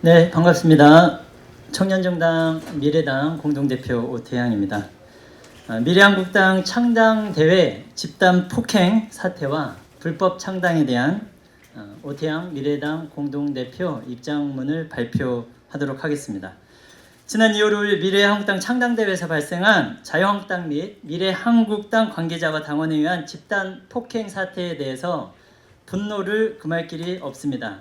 네, 반갑습니다. 청년정당 미래당 공동대표 오태양입니다. 미래한국당 창당대회 집단 폭행 사태와 불법 창당에 대한 오태양 미래당 공동대표 입장문을 발표하도록 하겠습니다. 지난 2월 5일 미래한국당 창당대회에서 발생한 자유한국당 및 미래한국당 관계자와 당원에 의한 집단 폭행 사태에 대해서 분노를 금할 길이 없습니다.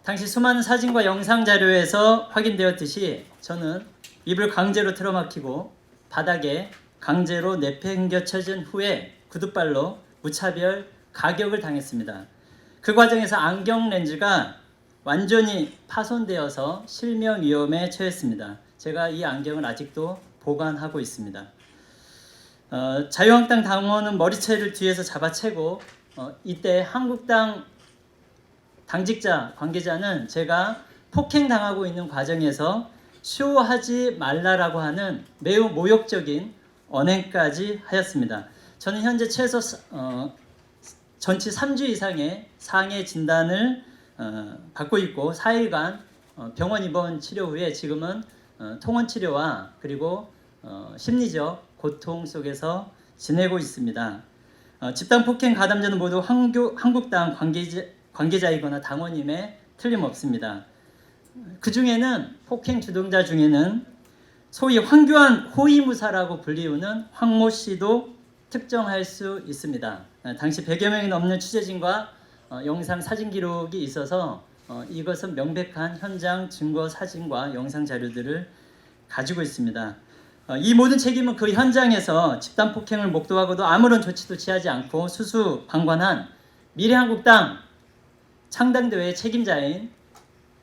당시 수많은 사진과 영상 자료에서 확인되었듯이 저는 입을 강제로 틀어막히고 바닥에 강제로 내팽겨쳐진 후에 구둣발로 무차별 가격을 당했습니다. 그 과정에서 안경 렌즈가 완전히 파손되어서 실명 위험에 처했습니다. 제가 이 안경을 아직도 보관하고 있습니다. 자유한국당 당원은 머리채를 뒤에서 잡아채고 이때 한국당 당직자, 관계자는 제가 폭행당하고 있는 과정에서 쇼하지 말라라고 하는 매우 모욕적인 언행까지 하였습니다. 저는 현재 최소 전치 3주 이상의 상해 진단을 받고 있고 4일간 병원 입원 치료 후에 지금은 통원 치료와 그리고 심리적 고통 속에서 지내고 있습니다. 집단 폭행 가담자는 모두 한국당 관계자이거나 당원임에 틀림없습니다. 그 중에는 폭행 주동자 중에는 소위 황교안 호위무사라고 불리우는 황모 씨도 특정할 수 있습니다. 당시 100여 명이 넘는 취재진과 영상 사진 기록이 있어서 이것은 명백한 현장 증거 사진과 영상 자료들을 가지고 있습니다. 이 모든 책임은 그 현장에서 집단 폭행을 목도하고도 아무런 조치도 취하지 않고 수수방관한 미래한국당 창당대회 책임자인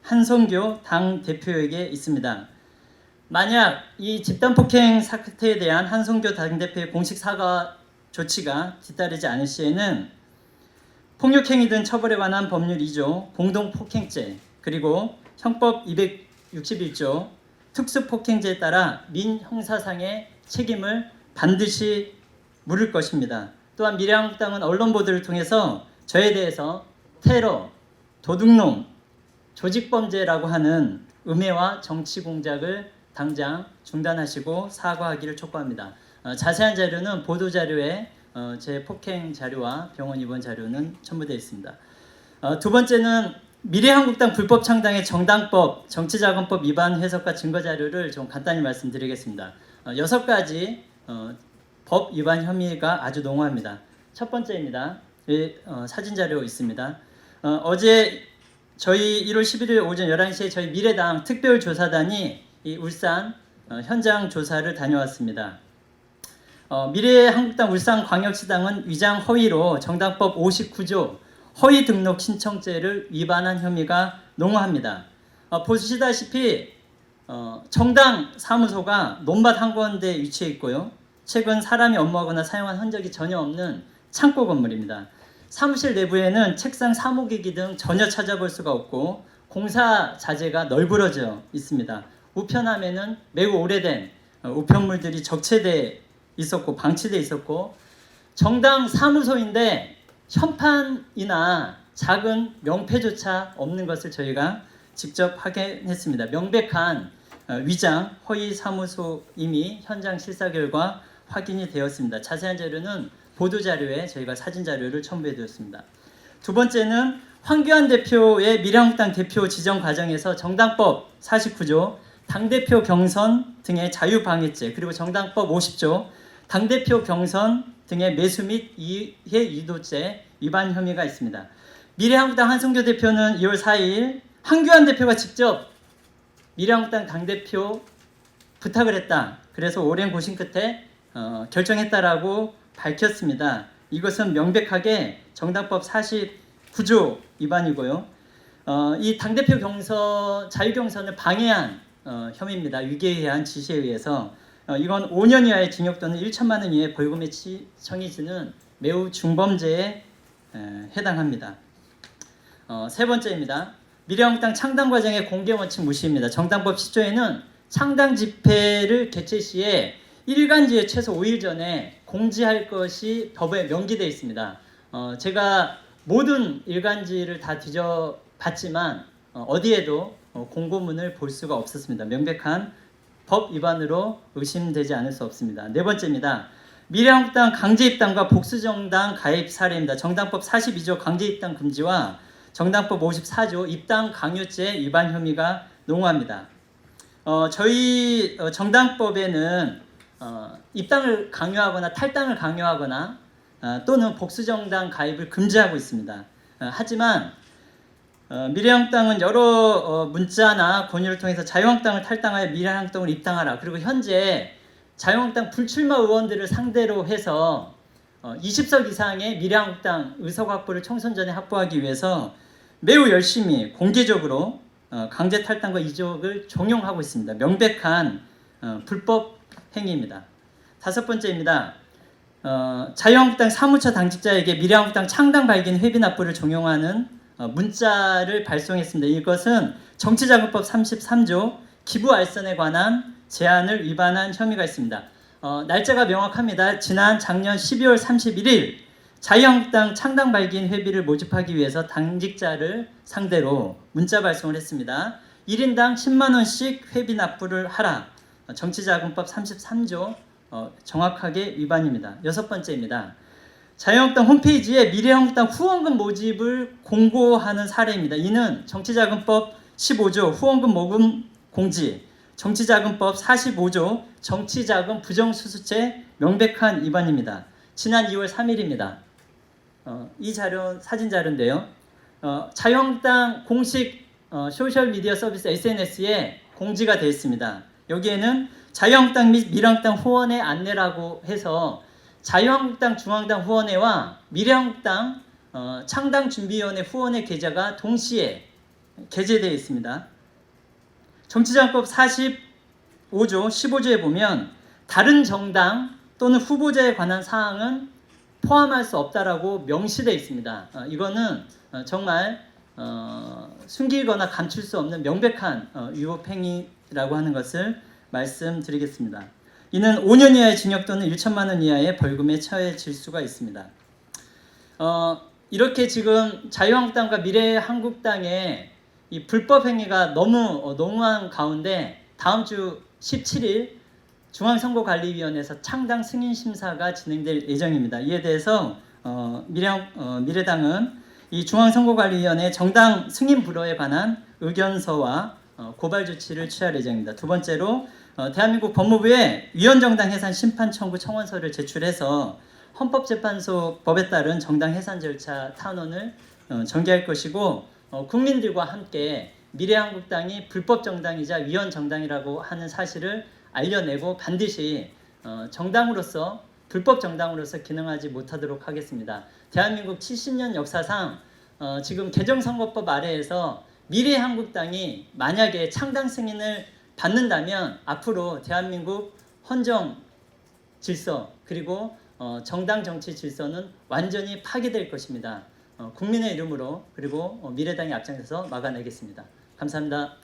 한성교 당대표에게 있습니다. 만약 이 집단폭행 사태에 대한 한성교 당대표의 공식 사과 조치가 뒤따르지 않을 시에는 폭력행위 등 처벌에 관한 법률 2조 공동폭행죄 그리고 형법 261조 특수폭행죄에 따라 민형사상의 책임을 반드시 물을 것입니다. 또한 미래한국당은 언론 보도를 통해서 저에 대해서 테러, 도둑놈, 조직범죄라고 하는 음해와 정치 공작을 당장 중단하시고 사과하기를 촉구합니다. 자세한 자료는 보도자료에 제 폭행 자료와 병원 입원 자료는 첨부되어 있습니다. 두 번째는 미래한국당 불법 창당의 정당법, 정치자금법 위반 해석과 증거 자료를 좀 간단히 말씀드리겠습니다. 6가지 법 위반 혐의가 아주 농후합니다. 첫 번째입니다. 사진 자료 있습니다. 어제 저희 1월 11일 오전 11시에 저희 미래당 특별조사단이 이 울산 현장 조사를 다녀왔습니다. 미래한국당 울산광역시당은 위장 허위로 정당법 59조 허위 등록 신청죄를 위반한 혐의가 농후합니다. 보시다시피 정당 사무소가 논밭 한 군데 위치해 있고요. 최근 사람이 업무하거나 사용한 흔적이 전혀 없는 창고 건물입니다. 사무실 내부에는 책상, 사무기기 등 전혀 찾아볼 수가 없고 공사 자재가 널브러져 있습니다. 우편함에는 매우 오래된 우편물들이 적체돼 있었고 방치돼 있었고 정당 사무소인데 현판이나 작은 명패조차 없는 것을 저희가 직접 확인했습니다. 명백한 위장 허위 사무소임이 현장 실사 결과 확인이 되었습니다. 자세한 자료는 보도자료에 저희가 사진자료를 첨부해드렸습니다. 두 번째는 황교안 대표의 미래한국당 대표 지정 과정에서 정당법 49조 당대표 경선 등의 자유방해죄 그리고 정당법 50조 당대표 경선 등의 매수 및 이해 유도죄 위반 혐의가 있습니다. 미래한국당 한성교 대표는 2월 4일 황교안 대표가 직접 미래한국당 당대표 부탁을 했다. 그래서 오랜 고심 끝에 결정했다라고 밝혔습니다. 이것은 명백하게 정당법 49조 위반이고요. 이 당대표 경선, 자유경선을 방해한 혐의입니다. 위계에 의한 지시에 의해서 이건 5년 이하의 징역 또는 1천만 원 이하의 벌금에 청해지는 매우 중범죄에 해당합니다. 세 번째입니다. 미래한국당 창당 과정의 공개 원칙 무시입니다. 정당법 10조에는 창당 집회를 개최 시에 일간지에 최소 5일 전에 공지할 것이 법에 명기되어 있습니다. 제가 모든 일간지를 다 뒤져봤지만 어디에도 공고문을 볼 수가 없었습니다. 명백한 법 위반으로 의심되지 않을 수 없습니다. 네 번째입니다. 미래한국당 강제 입당과 복수정당 가입 사례입니다. 정당법 42조 강제 입당 금지와 정당법 54조 입당 강요죄 위반 혐의가 농후합니다. 저희 정당법에는 입당을 강요하거나 탈당을 강요하거나 또는 복수정당 가입을 금지하고 있습니다. 하지만 미래한국당은 여러 문자나 권유를 통해서 자유한국당을 탈당하여 미래한국당을 입당하라. 그리고 현재 자유한국당 불출마 의원들을 상대로 해서 20석 이상의 미래한국당 의석 확보를 총선 전에 확보하기 위해서 매우 열심히 공개적으로 강제 탈당과 이적을 종용하고 있습니다. 명백한 불법 행위입니다. 다섯 번째입니다. 자유한국당 사무처 당직자에게 미래한국당 창당 발긴 회비 납부를 종용하는 문자를 발송했습니다. 이것은 정치자금법 33조 기부 알선에 관한 제한을 위반한 혐의가 있습니다. 날짜가 명확합니다. 지난 작년 12월 31일 자유한국당 창당 발기인 회비를 모집하기 위해서 당직자를 상대로 문자 발송을 했습니다. 1인당 10만 원씩 회비 납부를 하라. 정치자금법 33조 정확하게 위반입니다. 여섯 번째입니다. 자유한국당 홈페이지에 미래한국당 후원금 모집을 공고하는 사례입니다. 이는 정치자금법 15조 후원금 모금 공지, 정치자금법 45조 정치자금 부정수수죄 명백한 위반입니다. 지난 2월 3일입니다. 이 자료 사진 자료인데요. 자유한국당 공식 소셜미디어 서비스 SNS에 공지가 되어 있습니다. 여기에는 자유한국당 및 미래한국당 후원회 안내라고 해서 자유한국당 중앙당 후원회와 미래한국당 창당준비위원회 후원회 계좌가 동시에 게재되어 있습니다. 정치자금법 45조 15조에 보면 다른 정당 또는 후보자에 관한 사항은 포함할 수 없다라고 명시되어 있습니다. 이거는 정말 숨기거나 감출 수 없는 명백한 위법행위라고 하는 것을 말씀드리겠습니다. 이는 5년 이하의 징역 또는 1천만 원 이하의 벌금에 처해질 수가 있습니다. 이렇게 지금 자유한국당과 미래한국당의 이 불법 행위가 너무 농후한 가운데 다음 주 17일 중앙선거관리위원회에서 창당 승인 심사가 진행될 예정입니다. 이에 대해서 미래당은 이 중앙선거관리위원회 정당 승인 불허에 관한 의견서와 고발 조치를 취할 예정입니다. 두 번째로 대한민국 법무부에 위헌정당 해산 심판 청구 청원서를 제출해서 헌법재판소 법에 따른 정당 해산 절차 탄원을 전개할 것이고 국민들과 함께 미래한국당이 불법 정당이자 위헌 정당이라고 하는 사실을 알려내고 반드시 정당으로서 불법 정당으로서 기능하지 못하도록 하겠습니다. 대한민국 70년 역사상 지금 개정선거법 아래에서 미래한국당이 만약에 창당 승인을 받는다면 앞으로 대한민국 헌정 질서 그리고 정당 정치 질서는 완전히 파괴될 것입니다. 국민의 이름으로 그리고 미래당의 앞장서서 막아내겠습니다. 감사합니다.